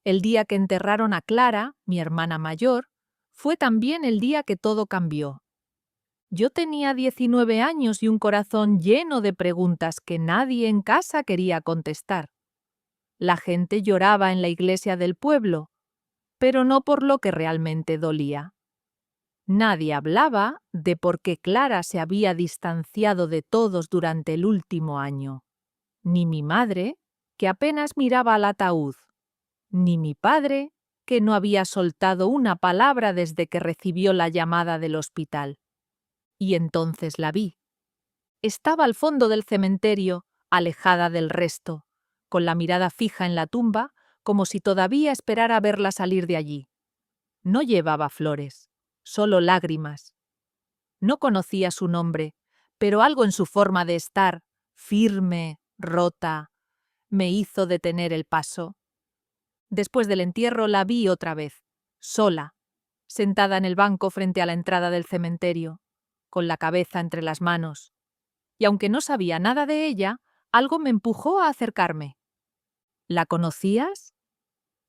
El día que enterraron a Clara, mi hermana mayor, fue también el día que todo cambió. Yo tenía 19 años y un corazón lleno de preguntas que nadie en casa quería contestar. La gente lloraba en la iglesia del pueblo, pero no por lo que realmente dolía. Nadie hablaba de por qué Clara se había distanciado de todos durante el último año. Ni mi madre, que apenas miraba al ataúd, ni mi padre, que no había soltado una palabra desde que recibió la llamada del hospital. Y entonces la vi. Estaba al fondo del cementerio, alejada del resto, con la mirada fija en la tumba, como si todavía esperara verla salir de allí. No llevaba flores, solo lágrimas. No conocía su nombre, pero algo en su forma de estar, firme, rota, me hizo detener el paso. Después del entierro la vi otra vez, sola, sentada en el banco frente a la entrada del cementerio, con la cabeza entre las manos. Y aunque no sabía nada de ella, algo me empujó a acercarme. ¿La conocías?,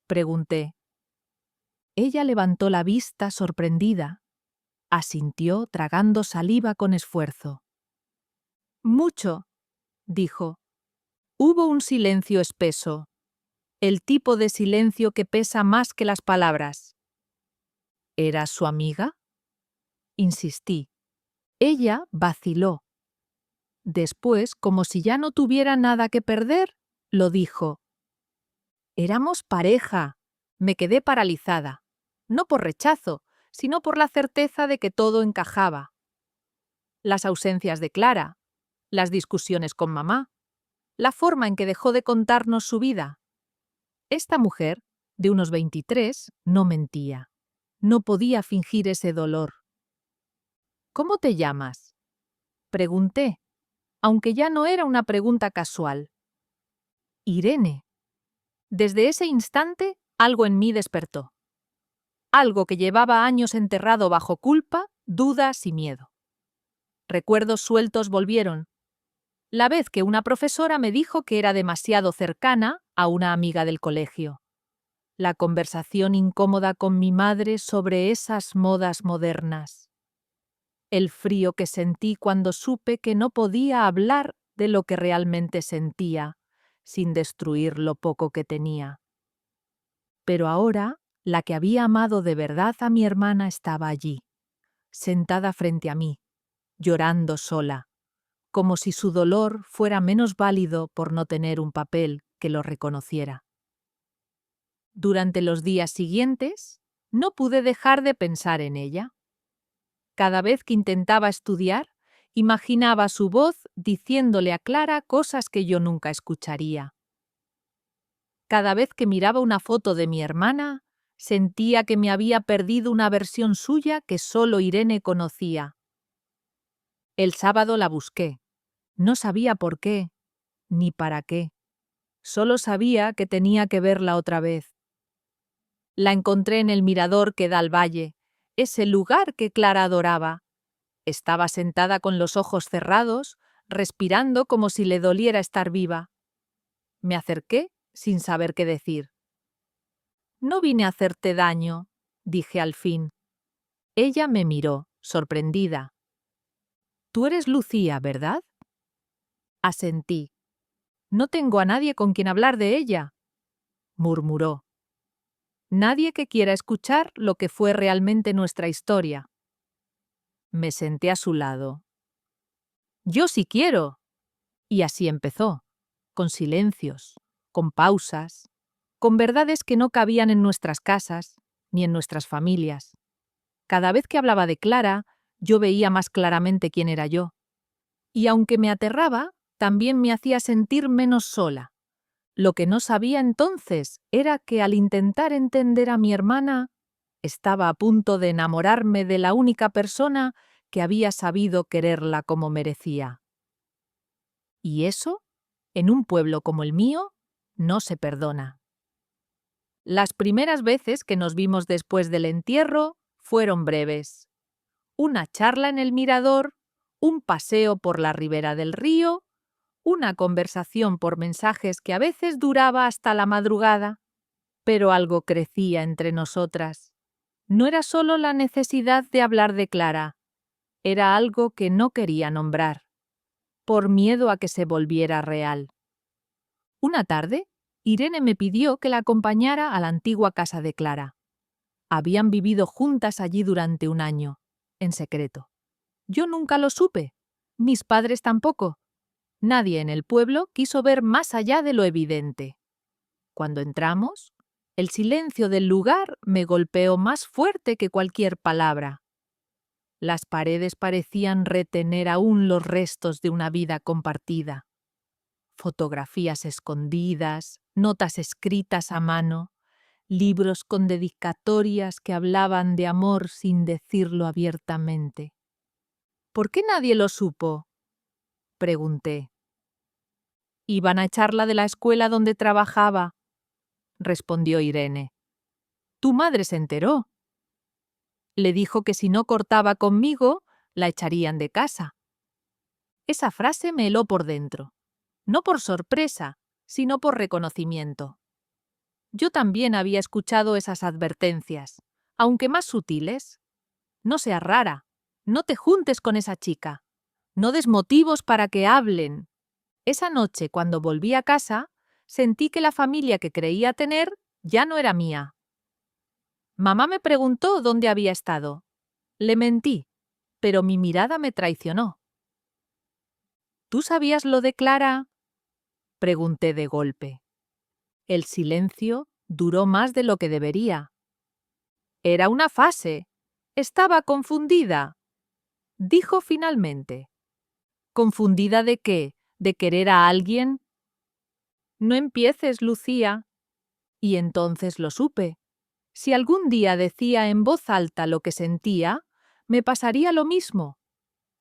pregunté. Ella levantó la vista sorprendida. Asintió tragando saliva con esfuerzo. Mucho, dijo. Hubo un silencio espeso, el tipo de silencio que pesa más que las palabras. ¿Eras su amiga?, insistí. Ella vaciló. Después, como si ya no tuviera nada que perder, lo dijo. Éramos pareja. Me quedé paralizada, no por rechazo, sino por la certeza de que todo encajaba. Las ausencias de Clara, las discusiones con mamá, la forma en que dejó de contarnos su vida. Esta mujer, de unos 23, no mentía. No podía fingir ese dolor. ¿Cómo te llamas?, pregunté, aunque ya no era una pregunta casual. Irene. Desde ese instante, algo en mí despertó. Algo que llevaba años enterrado bajo culpa, dudas y miedo. Recuerdos sueltos volvieron. La vez que una profesora me dijo que era demasiado cercana a una amiga del colegio. La conversación incómoda con mi madre sobre esas modas modernas. El frío que sentí cuando supe que no podía hablar de lo que realmente sentía, sin destruir lo poco que tenía. Pero ahora, la que había amado de verdad a mi hermana estaba allí, sentada frente a mí, llorando sola, como si su dolor fuera menos válido por no tener un papel que lo reconociera. Durante los días siguientes, no pude dejar de pensar en ella. Cada vez que intentaba estudiar, imaginaba su voz diciéndole a Clara cosas que yo nunca escucharía. Cada vez que miraba una foto de mi hermana, sentía que me había perdido una versión suya que solo Irene conocía. El sábado la busqué. No sabía por qué, ni para qué. Solo sabía que tenía que verla otra vez. La encontré en el mirador que da al valle, ese lugar que Clara adoraba. Estaba sentada con los ojos cerrados, respirando como si le doliera estar viva. Me acerqué sin saber qué decir. No vine a hacerte daño, dije al fin. Ella me miró, sorprendida. Tú eres Lucía, ¿verdad? Asentí. No tengo a nadie con quien hablar de ella, murmuró. Nadie que quiera escuchar lo que fue realmente nuestra historia. Me senté a su lado. Yo sí quiero. Y así empezó, con silencios, con pausas, con verdades que no cabían en nuestras casas ni en nuestras familias. Cada vez que hablaba de Clara, yo veía más claramente quién era yo. Y aunque me aterraba, también me hacía sentir menos sola. Lo que no sabía entonces era que al intentar entender a mi hermana, estaba a punto de enamorarme de la única persona que había sabido quererla como merecía. Y eso, en un pueblo como el mío, no se perdona. Las primeras veces que nos vimos después del entierro fueron breves. Una charla en el mirador, un paseo por la ribera del río, una conversación por mensajes que a veces duraba hasta la madrugada. Pero algo crecía entre nosotras. No era solo la necesidad de hablar de Clara, era algo que no quería nombrar, por miedo a que se volviera real. Una tarde, Irene me pidió que la acompañara a la antigua casa de Clara. Habían vivido juntas allí durante un año, en secreto. Yo nunca lo supe, mis padres tampoco. Nadie en el pueblo quiso ver más allá de lo evidente. Cuando entramos, el silencio del lugar me golpeó más fuerte que cualquier palabra. Las paredes parecían retener aún los restos de una vida compartida. Fotografías escondidas, notas escritas a mano, libros con dedicatorias que hablaban de amor sin decirlo abiertamente. ¿Por qué nadie lo supo?, pregunté. «Iban a echarla de la escuela donde trabajaba», respondió Irene. «Tu madre se enteró. Le dijo que si no cortaba conmigo, la echarían de casa». Esa frase me heló por dentro, no por sorpresa, sino por reconocimiento. Yo también había escuchado esas advertencias, aunque más sutiles. No seas rara, no te juntes con esa chica, no des motivos para que hablen. Esa noche, cuando volví a casa, sentí que la familia que creía tener ya no era mía. Mamá me preguntó dónde había estado. Le mentí, pero mi mirada me traicionó. ¿Tú sabías lo de Clara?, pregunté de golpe. El silencio duró más de lo que debería. Era una fase. Estaba confundida, dijo finalmente. ¿Confundida de qué? ¿De querer a alguien? No empieces, Lucía. Y entonces lo supe. Si algún día decía en voz alta lo que sentía, me pasaría lo mismo.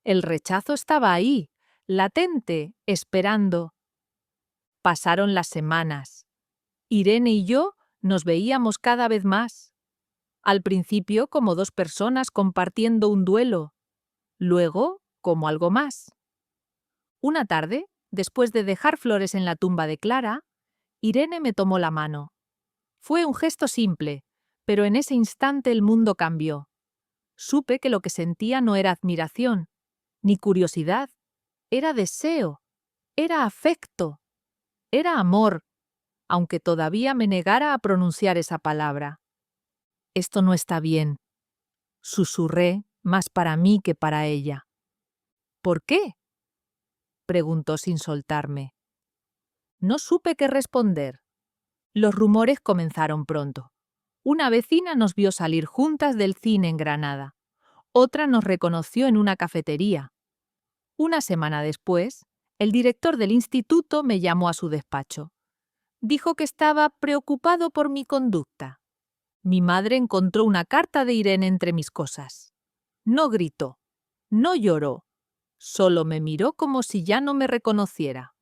El rechazo estaba ahí, latente, esperando. Pasaron las semanas. Irene y yo nos veíamos cada vez más. Al principio como dos personas compartiendo un duelo, luego como algo más. Una tarde, después de dejar flores en la tumba de Clara, Irene me tomó la mano. Fue un gesto simple, pero en ese instante el mundo cambió. Supe que lo que sentía no era admiración, ni curiosidad, era deseo, era afecto, era amor, aunque todavía me negara a pronunciar esa palabra. Esto no está bien, susurré, más para mí que para ella. ¿Por qué?, preguntó sin soltarme. No supe qué responder. Los rumores comenzaron pronto. Una vecina nos vio salir juntas del cine en Granada. Otra nos reconoció en una cafetería. Una semana después, el director del instituto me llamó a su despacho. Dijo que estaba preocupado por mi conducta. Mi madre encontró una carta de Irene entre mis cosas. No gritó, no lloró, solo me miró como si ya no me reconociera.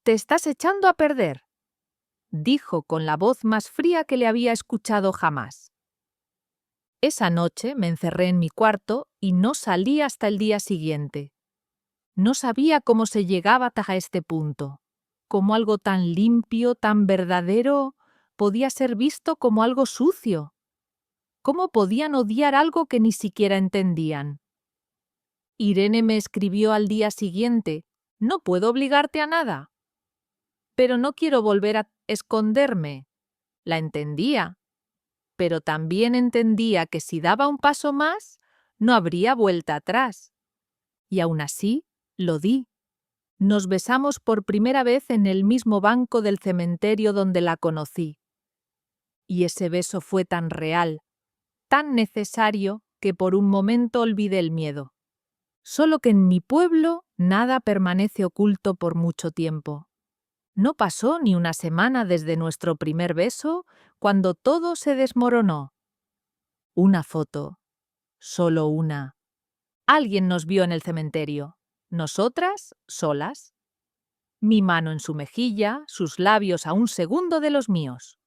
«Te estás echando a perder», dijo con la voz más fría que le había escuchado jamás. Esa noche me encerré en mi cuarto y no salí hasta el día siguiente. No sabía cómo se llegaba hasta este punto, cómo algo tan limpio, tan verdadero, podía ser visto como algo sucio. ¿Cómo podían odiar algo que ni siquiera entendían? Irene me escribió al día siguiente: «No puedo obligarte a nada». Pero no quiero volver a esconderme. La entendía, pero también entendía que si daba un paso más, no habría vuelta atrás. Y aún así, lo di. Nos besamos por primera vez en el mismo banco del cementerio donde la conocí. Y ese beso fue tan real, tan necesario, que por un momento olvidé el miedo. Solo que en mi pueblo nada permanece oculto por mucho tiempo. No pasó ni una semana desde nuestro primer beso cuando todo se desmoronó. Una foto, solo una. Alguien nos vio en el cementerio, nosotras solas. Mi mano en su mejilla, sus labios a un segundo de los míos.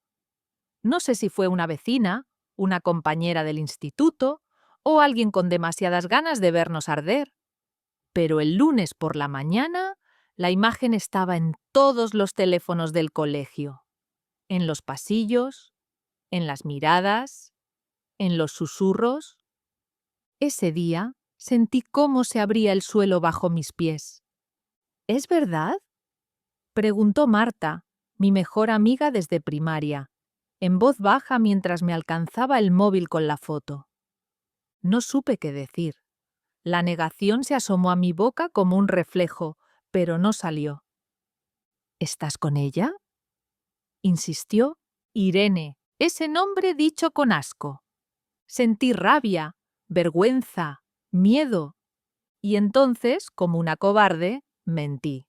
No sé si fue una vecina, una compañera del instituto o alguien con demasiadas ganas de vernos arder. Pero el lunes por la mañana, la imagen estaba en todos los teléfonos del colegio. en los pasillos, en las miradas, en los susurros. Ese día sentí cómo se abría el suelo bajo mis pies. ¿Es verdad?, preguntó Marta, mi mejor amiga desde primaria, en voz baja mientras me alcanzaba el móvil con la foto. No supe qué decir. La negación se asomó a mi boca como un reflejo, pero no salió. ¿Estás con ella?, insistió. Irene, ese nombre dicho con asco. Sentí rabia, vergüenza, miedo. Y entonces, como una cobarde, mentí.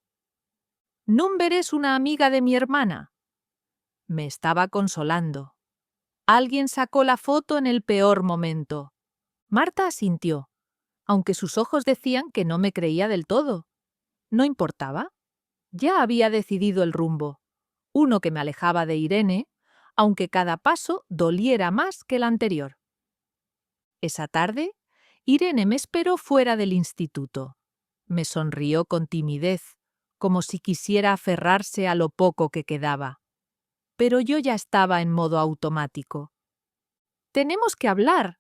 «Number es una amiga de mi hermana». Me estaba consolando. Alguien sacó la foto en el peor momento. Marta asintió, aunque sus ojos decían que no me creía del todo. No importaba. Ya había decidido el rumbo. Uno que me alejaba de Irene, aunque cada paso doliera más que el anterior. Esa tarde, Irene me esperó fuera del instituto. Me sonrió con timidez, como si quisiera aferrarse a lo poco que quedaba. Pero yo ya estaba en modo automático. «Tenemos que hablar»,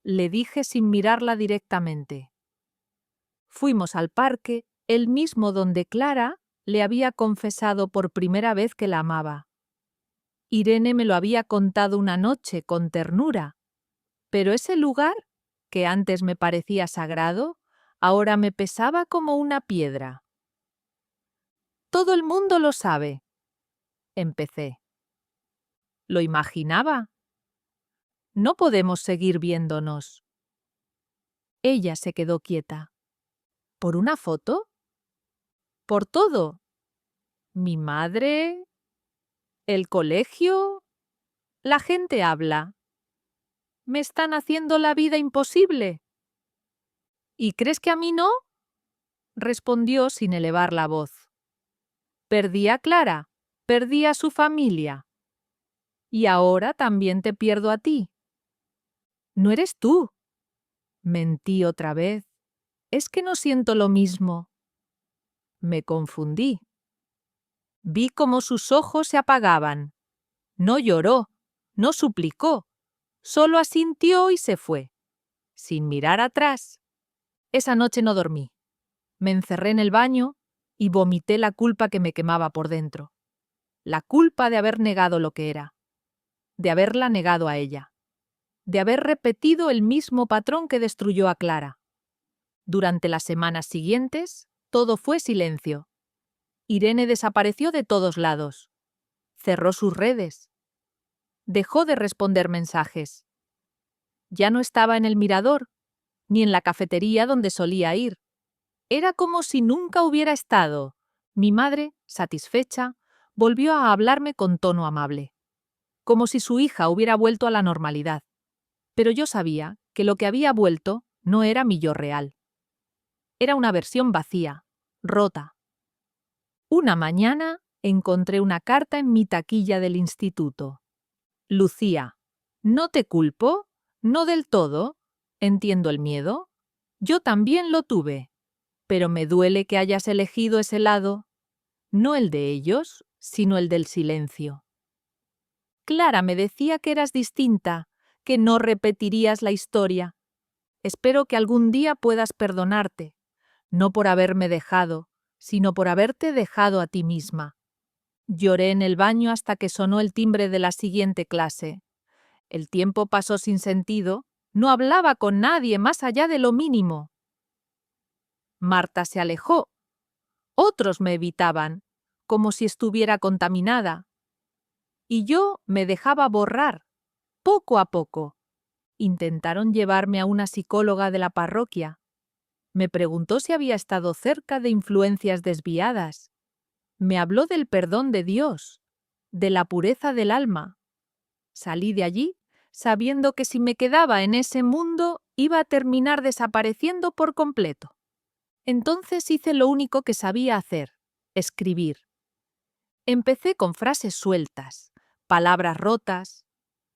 le dije sin mirarla directamente. Fuimos al parque, el mismo donde Clara le había confesado por primera vez que la amaba. Irene me lo había contado una noche con ternura, pero ese lugar, que antes me parecía sagrado, ahora me pesaba como una piedra. «Todo el mundo lo sabe», empecé. «Lo imaginaba. No podemos seguir viéndonos». Ella se quedó quieta. ¿Por una foto? ¿Por todo? ¿Mi madre? ¿El colegio? La gente habla. ¿Me están haciendo la vida imposible? ¿Y crees que a mí no?, respondió sin elevar la voz. Perdí a Clara, perdí a su familia. Y ahora también te pierdo a ti. No eres tú. Mentí otra vez. Es que no siento lo mismo. Me confundí. Vi cómo sus ojos se apagaban. No lloró, no suplicó, solo asintió y se fue, sin mirar atrás. Esa noche no dormí. Me encerré en el baño y vomité la culpa que me quemaba por dentro. La culpa de haber negado lo que era, de haberla negado a ella, de haber repetido el mismo patrón que destruyó a Clara. Durante las semanas siguientes, todo fue silencio. Irene desapareció de todos lados. Cerró sus redes. Dejó de responder mensajes. Ya no estaba en el mirador, ni en la cafetería donde solía ir. Era como si nunca hubiera estado. Mi madre, satisfecha, volvió a hablarme con tono amable, como si su hija hubiera vuelto a la normalidad. Pero yo sabía que lo que había vuelto no era mi yo real. Era una versión vacía, rota. Una mañana encontré una carta en mi taquilla del instituto. Lucía, no te culpo, no del todo. Entiendo el miedo. Yo también lo tuve. Pero me duele que hayas elegido ese lado, no el de ellos, sino el del silencio. Clara me decía que eras distinta, que no repetirías la historia. Espero que algún día puedas perdonarte, no por haberme dejado, sino por haberte dejado a ti misma. Lloré en el baño hasta que sonó el timbre de la siguiente clase. El tiempo pasó sin sentido, no hablaba con nadie más allá de lo mínimo. Marta se alejó. Otros me evitaban, como si estuviera contaminada. Y yo me dejaba borrar, poco a poco. Intentaron llevarme a una psicóloga de la parroquia. Me preguntó si había estado cerca de influencias desviadas. Me habló del perdón de Dios, de la pureza del alma. Salí de allí sabiendo que si me quedaba en ese mundo iba a terminar desapareciendo por completo. Entonces hice lo único que sabía hacer, escribir. Empecé con frases sueltas, palabras rotas,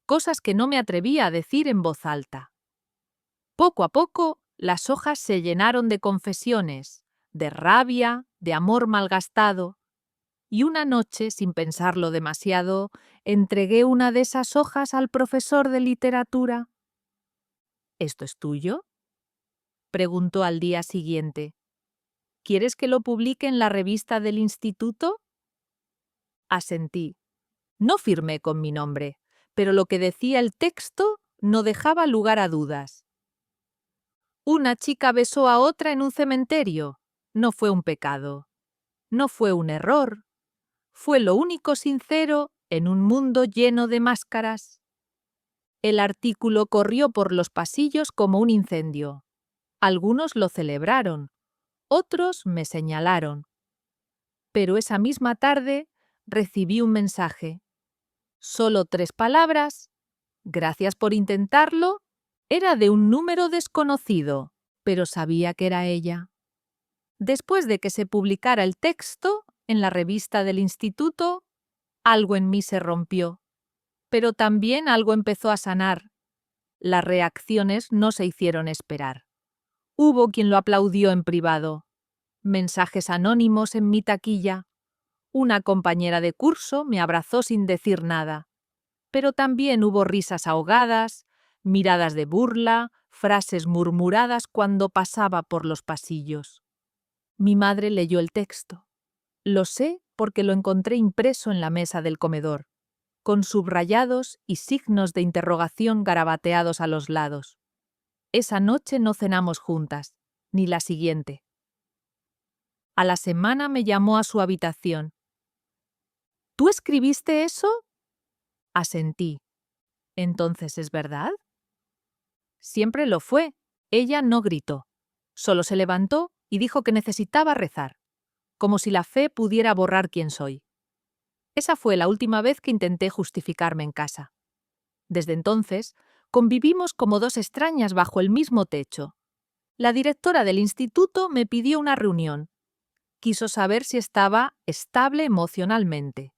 cosas que no me atrevía a decir en voz alta. Poco a poco, las hojas se llenaron de confesiones, de rabia, de amor malgastado. y una noche, sin pensarlo demasiado, entregué una de esas hojas al profesor de literatura. ¿Esto es tuyo?, preguntó al día siguiente. ¿Quieres que lo publique en la revista del instituto? Asentí. No firmé con mi nombre, pero lo que decía el texto no dejaba lugar a dudas. Una chica besó a otra en un cementerio. No fue un pecado. No fue un error. Fue lo único sincero en un mundo lleno de máscaras. El artículo corrió por los pasillos como un incendio. Algunos lo celebraron, otros me señalaron. Pero esa misma tarde recibí un mensaje. Solo 3 palabras. Gracias por intentarlo. Era de un número desconocido, pero sabía que era ella. Después de que se publicara el texto en la revista del instituto, algo en mí se rompió, pero también algo empezó a sanar. Las reacciones no se hicieron esperar. Hubo quien lo aplaudió en privado. Mensajes anónimos en mi taquilla. Una compañera de curso me abrazó sin decir nada. Pero también hubo risas ahogadas, miradas de burla, frases murmuradas cuando pasaba por los pasillos. Mi madre leyó el texto. Lo sé porque lo encontré impreso en la mesa del comedor, con subrayados y signos de interrogación garabateados a los lados. Esa noche no cenamos juntas, ni la siguiente. A la semana me llamó a su habitación. ¿Tú escribiste eso? Asentí. ¿Entonces es verdad? Siempre lo fue. Ella no gritó. Solo se levantó y dijo que necesitaba rezar, como si la fe pudiera borrar quién soy. Esa fue la última vez que intenté justificarme en casa. Desde entonces, convivimos como 2 extrañas bajo el mismo techo. La directora del instituto me pidió una reunión. Quiso saber si estaba estable emocionalmente.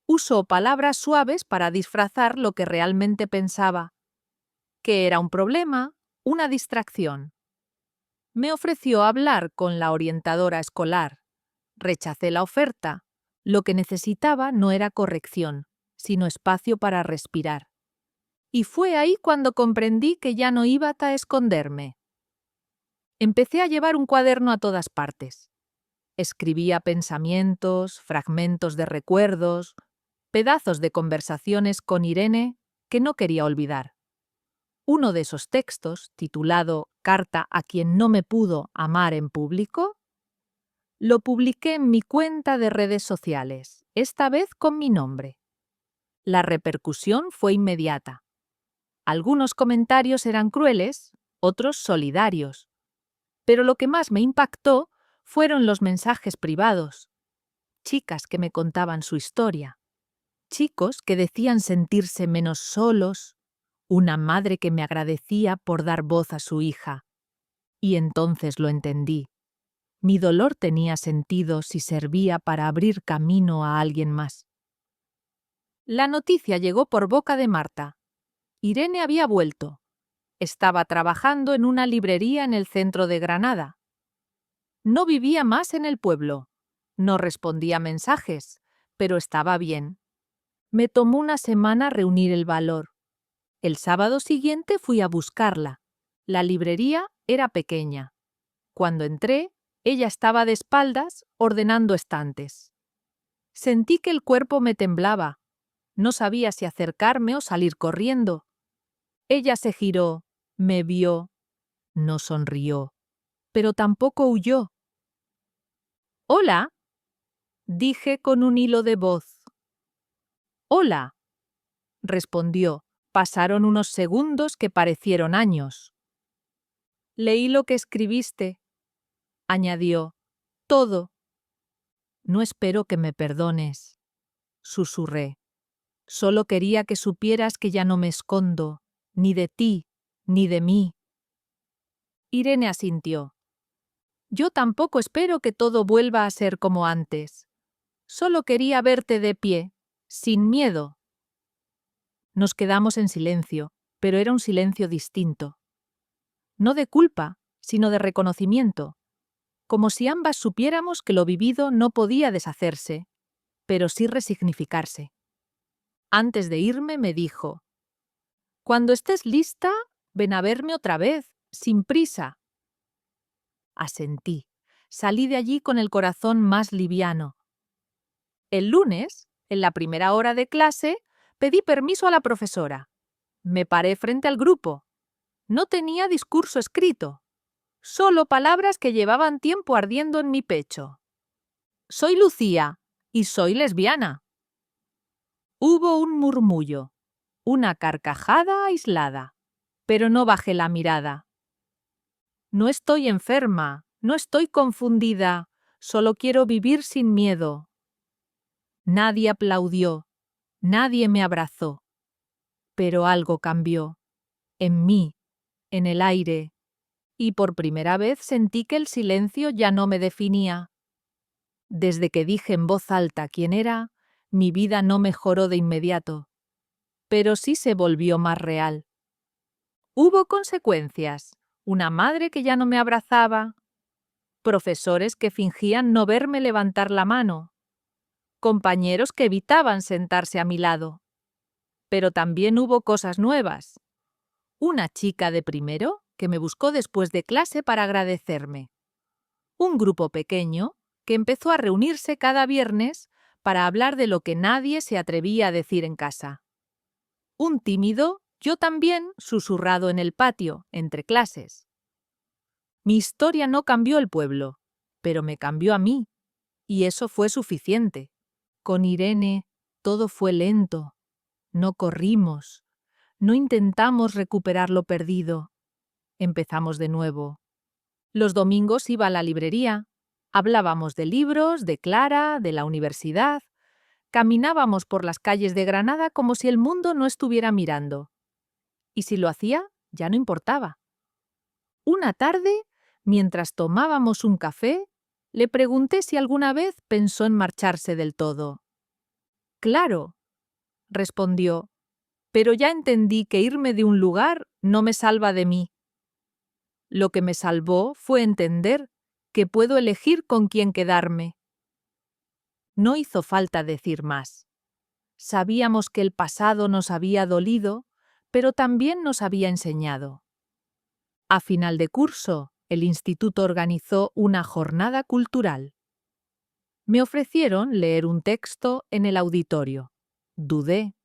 Usó palabras suaves para disfrazar lo que realmente pensaba, que era un problema, una distracción. Me ofreció hablar con la orientadora escolar. Rechacé la oferta. Lo que necesitaba no era corrección, sino espacio para respirar. Y fue ahí cuando comprendí que ya no iba a esconderme. Empecé a llevar un cuaderno a todas partes. Escribía pensamientos, fragmentos de recuerdos, pedazos de conversaciones con Irene que no quería olvidar. Uno de esos textos, titulado Carta a quien no me pudo amar en público, lo publiqué en mi cuenta de redes sociales, esta vez con mi nombre. La repercusión fue inmediata. Algunos comentarios eran crueles, otros solidarios. Pero lo que más me impactó fueron los mensajes privados. Chicas que me contaban su historia. Chicos que decían sentirse menos solos. Una madre que me agradecía por dar voz a su hija. Y entonces lo entendí. Mi dolor tenía sentido si servía para abrir camino a alguien más. La noticia llegó por boca de Marta. Irene había vuelto. Estaba trabajando en una librería en el centro de Granada. No vivía más en el pueblo. No respondía mensajes, pero estaba bien. Me tomó una semana reunir el valor. El sábado siguiente fui a buscarla. La librería era pequeña. Cuando entré, ella estaba de espaldas ordenando estantes. Sentí que el cuerpo me temblaba. No sabía si acercarme o salir corriendo. Ella se giró, me vio, no sonrió, pero tampoco huyó. «Hola», dije con un hilo de voz. «Hola», respondió. Pasaron unos segundos que parecieron años. «Leí lo que escribiste», añadió. «Todo». «No espero que me perdones», susurré. «Solo quería que supieras que ya no me escondo, ni de ti, ni de mí». Irene asintió. «Yo tampoco espero que todo vuelva a ser como antes. Solo quería verte de pie, sin miedo». Nos quedamos en silencio, pero era un silencio distinto. No de culpa, sino de reconocimiento, como si ambas supiéramos que lo vivido no podía deshacerse pero sí resignificarse. Antes de irme me dijo: «Cuando estés lista, ven a verme otra vez, sin prisa». Asentí. Salí de allí con el corazón más liviano. El lunes, en la primera hora de clase, pedí permiso a la profesora. Me paré frente al grupo. No tenía discurso escrito, solo palabras que llevaban tiempo ardiendo en mi pecho. Soy Lucía y soy lesbiana. Hubo un murmullo, una carcajada aislada, pero no bajé la mirada. No estoy enferma, no estoy confundida, solo quiero vivir sin miedo. Nadie aplaudió, nadie me abrazó, pero algo cambió, en mí, en el aire, y por primera vez sentí que el silencio ya no me definía. Desde que dije en voz alta quién era, mi vida no mejoró de inmediato, pero sí se volvió más real. Hubo consecuencias, una madre que ya no me abrazaba, profesores que fingían no verme levantar la mano, compañeros que evitaban sentarse a mi lado. Pero también hubo cosas nuevas. Una chica de primero que me buscó después de clase para agradecerme. Un grupo pequeño que empezó a reunirse cada viernes para hablar de lo que nadie se atrevía a decir en casa. Un tímido, yo también, susurrado en el patio, entre clases. Mi historia no cambió el pueblo, pero me cambió a mí, y eso fue suficiente. Con Irene todo fue lento. No corrimos, no intentamos recuperar lo perdido. Empezamos de nuevo. Los domingos iba a la librería. Hablábamos de libros, de Clara, de la universidad. Caminábamos por las calles de Granada como si el mundo no estuviera mirando. Y si lo hacía, ya no importaba. Una tarde, mientras tomábamos un café, le pregunté si alguna vez pensó en marcharse del todo. «Claro», respondió, «pero ya entendí que irme de un lugar no me salva de mí. Lo que me salvó fue entender que puedo elegir con quién quedarme». No hizo falta decir más. Sabíamos que el pasado nos había dolido, pero también nos había enseñado. A final de curso, el instituto organizó una jornada cultural. Me ofrecieron leer un texto en el auditorio. Dudé.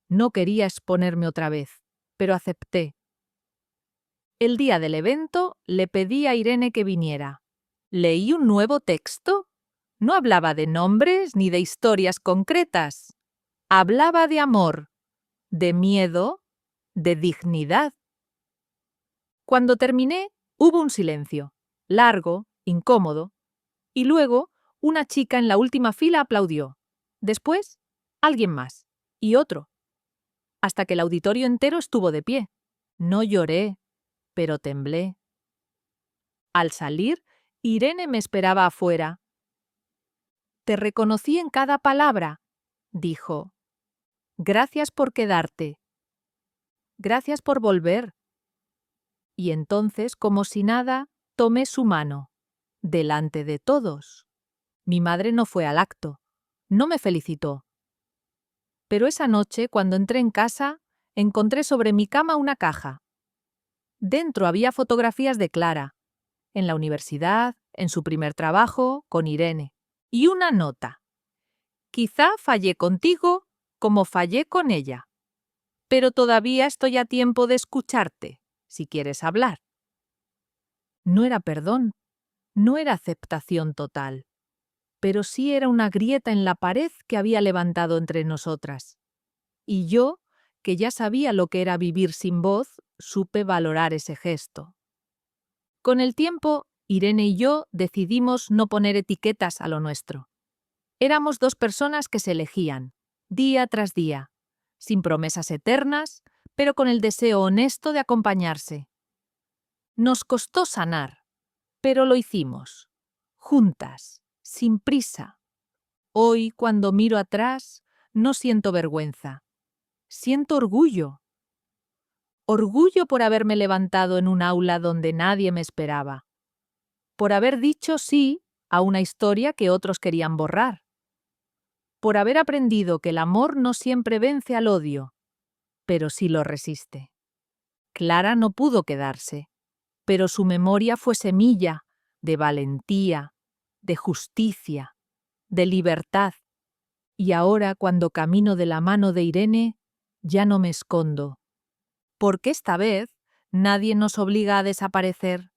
No quería exponerme otra vez, pero acepté. El día del evento le pedí a Irene que viniera. Leí un nuevo texto. No hablaba de nombres ni de historias concretas. Hablaba de amor, de miedo, de dignidad. Cuando terminé, hubo un silencio, largo, incómodo, y luego una chica en la última fila aplaudió. Después, alguien más, y otro, hasta que el auditorio entero estuvo de pie. No lloré, pero temblé. Al salir, Irene me esperaba afuera. «Te reconocí en cada palabra», dijo. «Gracias por quedarte. Gracias por volver». Y entonces, como si nada, tomé su mano, delante de todos. Mi madre no fue al acto, no me felicitó. Pero esa noche, cuando entré en casa, encontré sobre mi cama una caja. Dentro había fotografías de Clara, en la universidad, en su primer trabajo, con Irene, y una nota. «Quizá fallé contigo como fallé con ella, pero todavía estoy a tiempo de escucharte, si quieres hablar». No era perdón, no era aceptación total, pero sí era una grieta en la pared que había levantado entre nosotras. Y yo, que ya sabía lo que era vivir sin voz, supe valorar ese gesto. Con el tiempo, Irene y yo decidimos no poner etiquetas a lo nuestro. Éramos dos personas que se elegían, día tras día, sin promesas eternas, pero con el deseo honesto de acompañarse. Nos costó sanar, pero lo hicimos, juntas, sin prisa. Hoy, cuando miro atrás, no siento vergüenza. Siento orgullo. Orgullo por haberme levantado en un aula donde nadie me esperaba. Por haber dicho sí a una historia que otros querían borrar. por haber aprendido que el amor no siempre vence al odio, pero sí lo resiste. Clara no pudo quedarse, pero su memoria fue semilla de valentía, de justicia, de libertad. Y ahora, cuando camino de la mano de Irene, ya no me escondo. Porque esta vez nadie nos obliga a desaparecer.